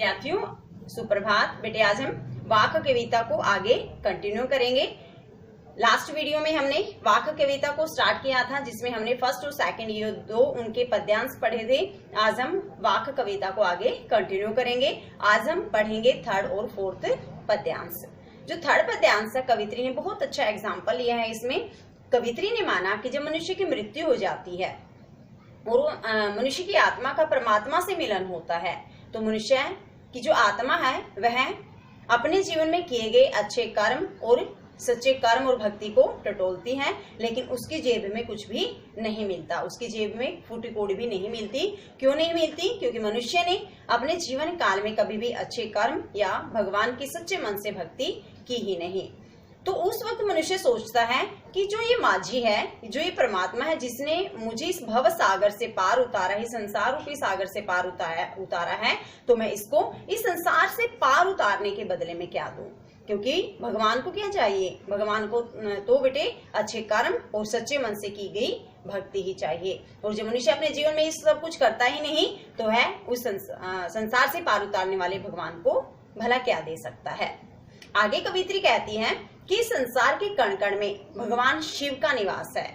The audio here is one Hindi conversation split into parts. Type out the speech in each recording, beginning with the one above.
विद्यार्थियों सुप्रभात। बेटे आज हम वाक्य कविता को आगे कंटिन्यू करेंगे। लास्ट वीडियो में हमने वाक्य कविता को स्टार्ट किया था, जिसमें हमने फर्स्ट और सेकंड ये दो उनके पद्यांश पढ़े थे। आज हम वाक्य कविता को आगे कंटिन्यू करेंगे। आज हम पढ़ेंगे थर्ड और फोर्थ पद्यांश। जो थर्ड पद्यांश है, कवित्री ने बहुत अच्छा एग्जाम्पल लिया है। इसमें कवित्री ने माना कि जब मनुष्य की मृत्यु हो जाती है और मनुष्य की आत्मा का परमात्मा से मिलन होता है, तो मनुष्य की जो आत्मा है वह अपने जीवन में किए गए अच्छे कर्म और सच्चे कर्म और भक्ति को टटोलती है, लेकिन उसकी जेब में कुछ भी नहीं मिलता। उसकी जेब में फूटी कोड़ी भी नहीं मिलती। क्यों नहीं मिलती? क्योंकि मनुष्य ने अपने जीवन काल में कभी भी अच्छे कर्म या भगवान की सच्चे मन से भक्ति की ही नहीं। तो उस वक्त मनुष्य सोचता है कि जो ये माझी है, जो ये परमात्मा है, जिसने मुझे इस भव सागर से पार उतारा है, संसार रूपी सागर से पार उतारा है, तो मैं इसको इस संसार से पार उतारने के बदले में क्या दूं? क्योंकि भगवान को क्या चाहिए? भगवान को तो बेटे अच्छे कर्म और सच्चे मन से की गई भक्ति ही चाहिए। और जब मनुष्य अपने जीवन में इस सब कुछ करता ही नहीं, तो है उस संसार से पार उतारने वाले भगवान को भला क्या दे सकता है। आगे कवित्री कहती है कि संसार के कण कण में भगवान शिव का निवास है।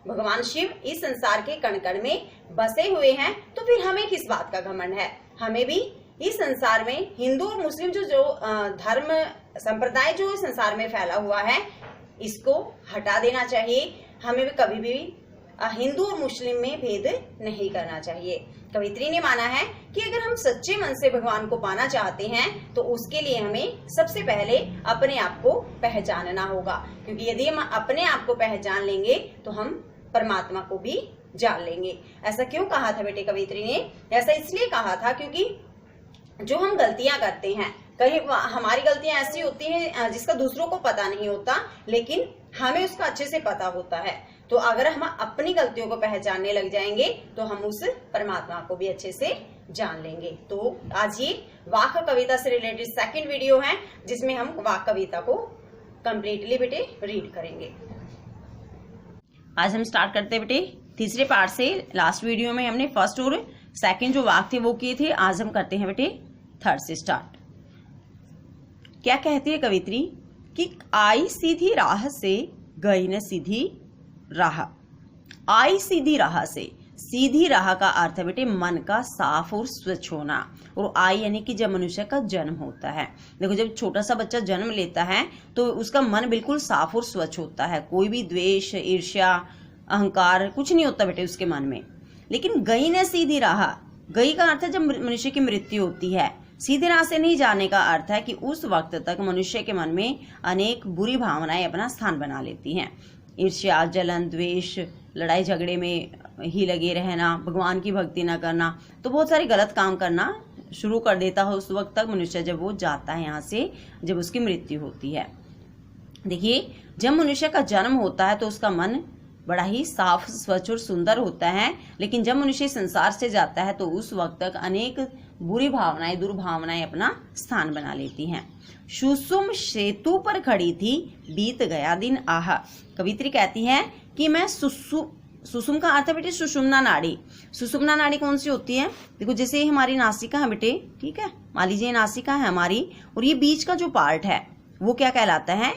भगवान शिव इस संसार के कण कण में बसे हुए हैं, तो फिर हमें किस बात का घमंड है? हमें भी इस संसार में हिंदू और मुस्लिम जो धर्म संप्रदाय जो संसार में फैला हुआ है, इसको हटा देना चाहिए। हमें भी कभी भी हिंदू और मुस्लिम में भेद नहीं करना चाहिए। कवित्री ने माना है कि अगर हम सच्चे मन से भगवान को पाना चाहते हैं, तो उसके लिए हमें सबसे पहले अपने आप को पहचानना होगा, क्योंकि यदि हम अपने आप को पहचान लेंगे तो हम परमात्मा को भी जान लेंगे। ऐसा क्यों कहा था बेटे कवित्री ने? ऐसा इसलिए कहा था क्योंकि जो हम गलतियां करते हैं, कहीं हमारी गलतियां ऐसी होती हैं जिसका दूसरों को पता नहीं होता, लेकिन हमें उसका अच्छे से पता होता है। तो अगर हम अपनी गलतियों को पहचानने लग जाएंगे, तो हम उस परमात्मा को भी अच्छे से जान लेंगे। तो आज ये वाक्य कविता से रिलेटेड सेकंड वीडियो है, जिसमें हम वाक्य कविता को कंप्लीटली बेटे रीड करेंगे। आज हम स्टार्ट करते हैं बेटे तीसरे पार्ट से। लास्ट वीडियो में हमने फर्स्ट और सेकंड जो वाक्य थे वो किए थे। आज हम करते हैं बेटे थर्ड से स्टार्ट। क्या कहती है कवित्री कि आई सीधी राह से गई न सीधी राह। आई सीधी राह से, सीधी राह का अर्थ है बेटे मन का साफ और स्वच्छ होना। और आई यानी कि जब मनुष्य का जन्म होता है, देखो जब छोटा सा बच्चा जन्म लेता है तो उसका मन बिल्कुल साफ और स्वच्छ होता है। कोई भी द्वेष, ईर्ष्या, अहंकार कुछ नहीं होता बेटे उसके मन में। लेकिन गई न सीधी राह, गई का अर्थ है जब मनुष्य की मृत्यु होती है। सीधे राह से नहीं जाने का अर्थ है कि उस वक्त तक मनुष्य के मन में अनेक बुरी भावनाएं अपना स्थान बना लेती हैं। ईर्ष्या, जलन, द्वेष, लड़ाई झगड़े में ही लगे रहना, भगवान की भक्ति न करना, तो बहुत सारे गलत काम करना शुरू कर देता है उस वक्त तक मनुष्य जब वो जाता है यहाँ से, जब उसकी मृत्यु होती है। देखिए, जब मनुष्य का जन्म होता है तो उसका मन बड़ा ही साफ, स्वच्छ और सुंदर होता है। लेकिन जब मनुष्य संसार से जाता है तो उस वक्त तक अनेक बुरी भावनाएं, दुर्भावनाएं अपना स्थान बना लेती हैं। सुषुम सेतु पर खड़ी थी, बीत गया दिन आह। कवित्री कहती है कि मैं सुषुम का अर्थ है बेटे सुषुम्ना नाड़ी। सुषुम्ना नाड़ी कौन सी होती है? देखो जैसे हमारी नासिका है बेटे, ठीक है, मान लीजिए नासिका है हमारी, और ये बीच का जो पार्ट है वो क्या कहलाता है?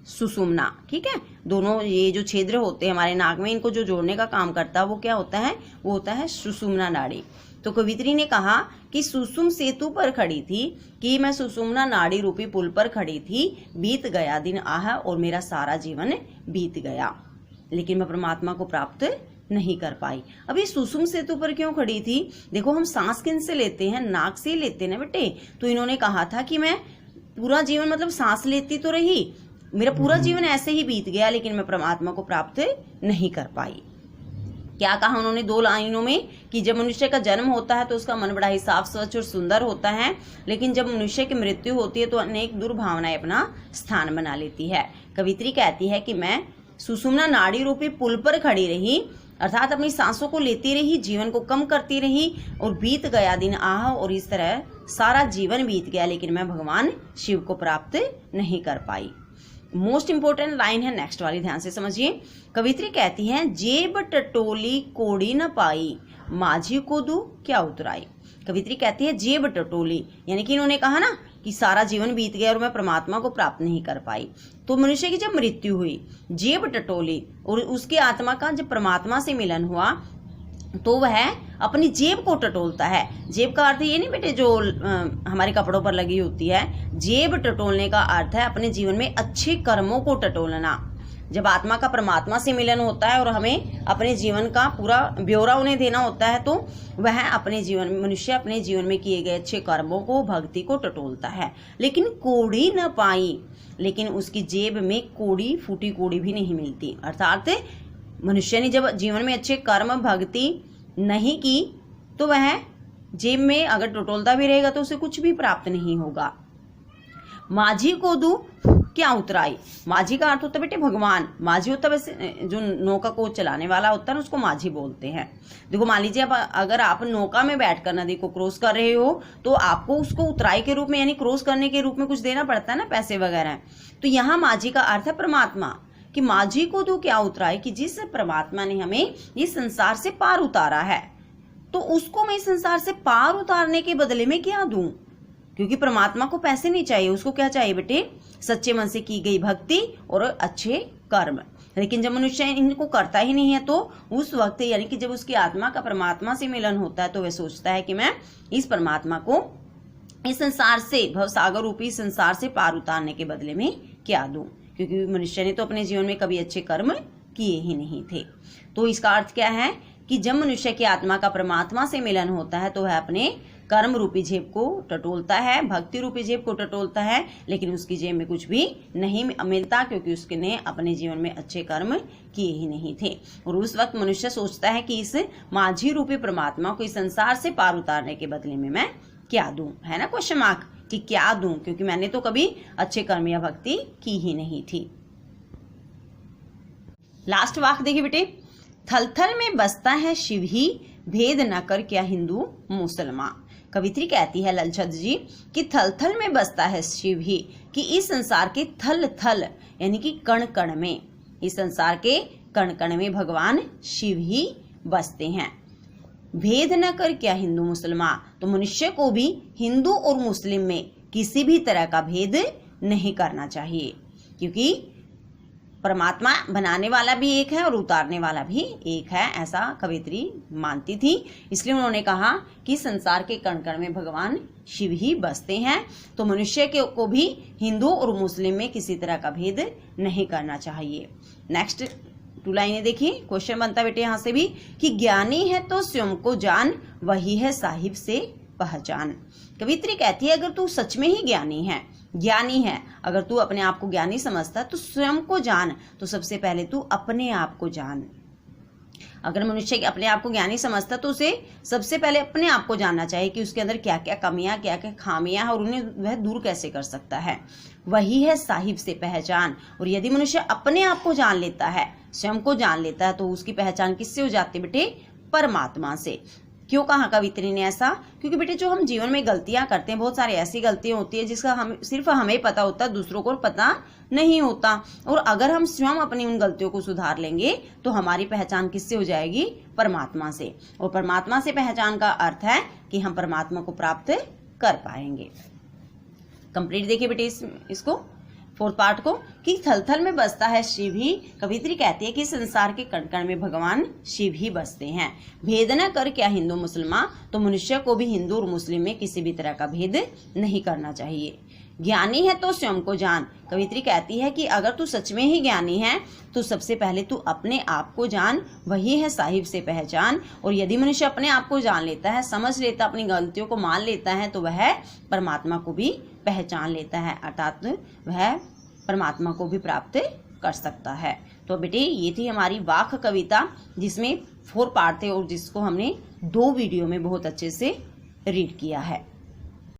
सुषुम्ना। ठीक है, दोनों ये जो छिद्र होते हैं हमारे नाक में, इनको जो जोड़ने का काम करता है वो क्या होता है? वो होता है सुषुम्ना नाड़ी। तो कवित्री ने कहा कि सुषुम सेतु पर खड़ी थी, कि मैं सुषुम्ना नाड़ी रूपी पुल पर खड़ी थी, बीत गया दिन आह, और मेरा सारा जीवन बीत गया, लेकिन मैं परमात्मा को प्राप्त नहीं कर पाई। अब ये सुषुम सेतु पर क्यों खड़ी थी? देखो हम सांस किन से लेते हैं? नाक से लेते हैं ना बेटे। तो इन्होंने कहा था कि मैं पूरा जीवन मतलब सांस लेती तो रही, मेरा पूरा जीवन ऐसे ही बीत गया, लेकिन मैं परमात्मा को प्राप्त नहीं कर पाई। क्या कहा उन्होंने दो लाइनों में कि जब मनुष्य का जन्म होता है तो उसका मन बड़ा ही साफ, स्वच्छ और सुंदर होता है, लेकिन जब मनुष्य की मृत्यु होती है तो अनेक दुर्भावनाएं अपना स्थान बना लेती है। कवित्री कहती है कि मैं सुषुम्ना नाड़ी रूपी पुल पर खड़ी रही, अर्थात अपनी सांसों को लेती रही, जीवन को कम करती रही, और बीत गया दिन आह, और इस तरह सारा जीवन बीत गया, लेकिन मैं भगवान शिव को प्राप्त नहीं कर पाई। मोस्ट इंपोर्टेंट लाइन है नेक्स्ट वाली, ध्यान से समझिए। कवित्री कहती है जेब टटोली कोड़ी न पाई, माझी को दू क्या उतराई। कवित्री कहती है जेब टटोली, यानी कि इन्होंने कहा ना कि सारा जीवन बीत गया और मैं परमात्मा को प्राप्त नहीं कर पाई। तो मनुष्य की जब मृत्यु हुई, जेब टटोली, और उसकी आत्मा का जब परमात्मा से मिलन हुआ तो वह अपनी जेब को टटोलता है। जेब का अर्थ ये नहीं बेटे जो हमारे कपड़ों पर लगी होती है। जेब टटोलने का अर्थ है अपने जीवन में अच्छे कर्मों को टटोलना। जब आत्मा का परमात्मा से मिलन होता है और हमें अपने जीवन का पूरा ब्यौरा उन्हें देना होता है, तो वह मनुष्य अपने जीवन में किए गए अच्छे कर्मों को, भक्ति को टटोलता है। लेकिन कोड़ी न पाई, लेकिन उसकी जेब में कोड़ी, फूटी कोड़ी भी नहीं मिलती। अर्थात मनुष्य ने जब जीवन में अच्छे कर्म, भक्ति नहीं की तो वह जेब में अगर टटोलता भी रहेगा तो उसे कुछ भी प्राप्त नहीं होगा। माझी को दू क्या उतराई। माझी का अर्थ होता है बेटे भगवान। माझी होता है वैसे जो नौका को चलाने वाला होता है उसको माझी बोलते हैं। देखो मान लीजिए अब अगर आप नौका में बैठकर नदी को क्रॉस कर रहे हो तो आपको उसको उतराई के रूप में यानी क्रॉस करने के रूप में कुछ देना पड़ता है ना, पैसे वगैरह। तो यहाँ माझी का अर्थ है परमात्मा, कि माझी को दू क्या उतराई, कि जिस परमात्मा ने हमें इस संसार से पार उतारा है तो उसको मैं इस संसार से पार उतारने के बदले में क्या दूं। क्योंकि परमात्मा को पैसे नहीं चाहिए, उसको क्या चाहिए बेटे, सच्चे मन से की गई भक्ति और अच्छे कर्म। लेकिन जब मनुष्य इनको करता ही नहीं है तो उस वक्त यानी कि जब उसकी आत्मा का परमात्मा से मिलन होता है तो वह सोचता है कि मैं इस परमात्मा को इस संसार से, भवसागर रूपी संसार से पार उतारने के बदले में क्या दूं। क्योंकि मनुष्य ने तो अपने जीवन में कभी अच्छे कर्म किए ही नहीं थे। तो इसका अर्थ क्या है कि जब मनुष्य की आत्मा का परमात्मा से मिलन होता है तो वह अपने कर्म रूपी जेब को टटोलता है, भक्ति रूपी जेब को टटोलता है, लेकिन उसकी जेब में कुछ भी नहीं मिलता क्योंकि उसने अपने जीवन में अच्छे कर्म किए ही नहीं थे। और उस वक्त मनुष्य सोचता है कि इस माझी रूपी परमात्मा को इस संसार से पार उतारने के बदले में मैं क्या दूं, है ना क्वेश्चन मार्क, कि क्या दूं, क्योंकि मैंने तो कभी अच्छे कर्म या भक्ति की ही नहीं थी। लास्ट वाक्य देखिए बेटे, थल थल में बसता है शिव ही, भेद न कर क्या हिंदू मुसलमान। कवित्री कहती है ललचद जी कि थल थल में बसता है शिव ही, कि इस संसार के थल थल यानी कि कण कण में, इस संसार के कण कण में भगवान शिव ही बसते हैं। भेद न कर क्या हिंदू मुसलमान, तो मनुष्य को भी हिंदू और मुस्लिम में किसी भी तरह का भेद नहीं करना चाहिए, क्योंकि परमात्मा बनाने वाला भी एक है और उतारने वाला भी एक है, ऐसा कवित्री मानती थी। इसलिए उन्होंने कहा कि संसार के कण कण में भगवान शिव ही बसते हैं, तो मनुष्य को भी हिंदू और मुस्लिम में किसी तरह का भेद नहीं करना चाहिए। नेक्स्ट 2 लाइनें देखिए, क्वेश्चन बनता बेटे यहाँ से भी कि ज्ञानी है तो स्वयं को जान, वही है साहिब से पहचान। कवित्री कहती है अगर तू सच में ही ज्ञानी है, अगर तू अपने आप को ज्ञानी समझता तो स्वयं को जान, तो सबसे पहले तू अपने आप को जान। अगर मनुष्य अपने आप को ज्ञानी समझता तो उसे सबसे पहले अपने आप को जानना चाहिए कि उसके अंदर क्या क्या कमियां, क्या क्या खामियां हैं और उन्हें वह दूर कैसे कर सकता है। वही है साहिब से पहचान। और यदि मनुष्य अपने आप को जान लेता है, स्वयं को जान लेता है, तो उसकी पहचान किससे हो जाती है बेटे, परमात्मा से। क्यों कहा कवित्री ने ऐसा, क्योंकि बेटे जो हम जीवन में गलतियां करते हैं, बहुत सारी ऐसी गलतियां होती है जिसका सिर्फ हमें पता होता है, दूसरों को पता नहीं होता। और अगर हम स्वयं अपनी उन गलतियों को सुधार लेंगे तो हमारी पहचान किससे हो जाएगी, परमात्मा से। और परमात्मा से पहचान का अर्थ है कि हम परमात्मा को प्राप्त कर पाएंगे। कंप्लीट देखिए बेटे इसको 4th पार्ट को, कि थल थल में बसता है शिव ही। कवित्री कहती है कि संसार के कण कण में भगवान शिव ही बसते हैं। भेद न कर क्या हिंदू मुसलमान, तो मनुष्य को भी हिंदू और मुस्लिम में किसी भी तरह का भेद नहीं करना चाहिए। ज्ञानी है तो स्वयं को जान। कवित्री कहती है कि अगर तू सच में ही ज्ञानी है तो सबसे पहले तू अपने आप को जान, वही है साहिब से पहचान। और यदि मनुष्य अपने आप को जान लेता है, समझ लेता, अपनी गलतियों को मान लेता है, तो वह परमात्मा को भी पहचान लेता है, अर्थात वह परमात्मा को भी प्राप्त कर सकता है। तो बेटे ये थी हमारी वाक कविता, जिसमें 4 पार्ट थे और जिसको हमने 2 वीडियो में बहुत अच्छे से रीड किया है।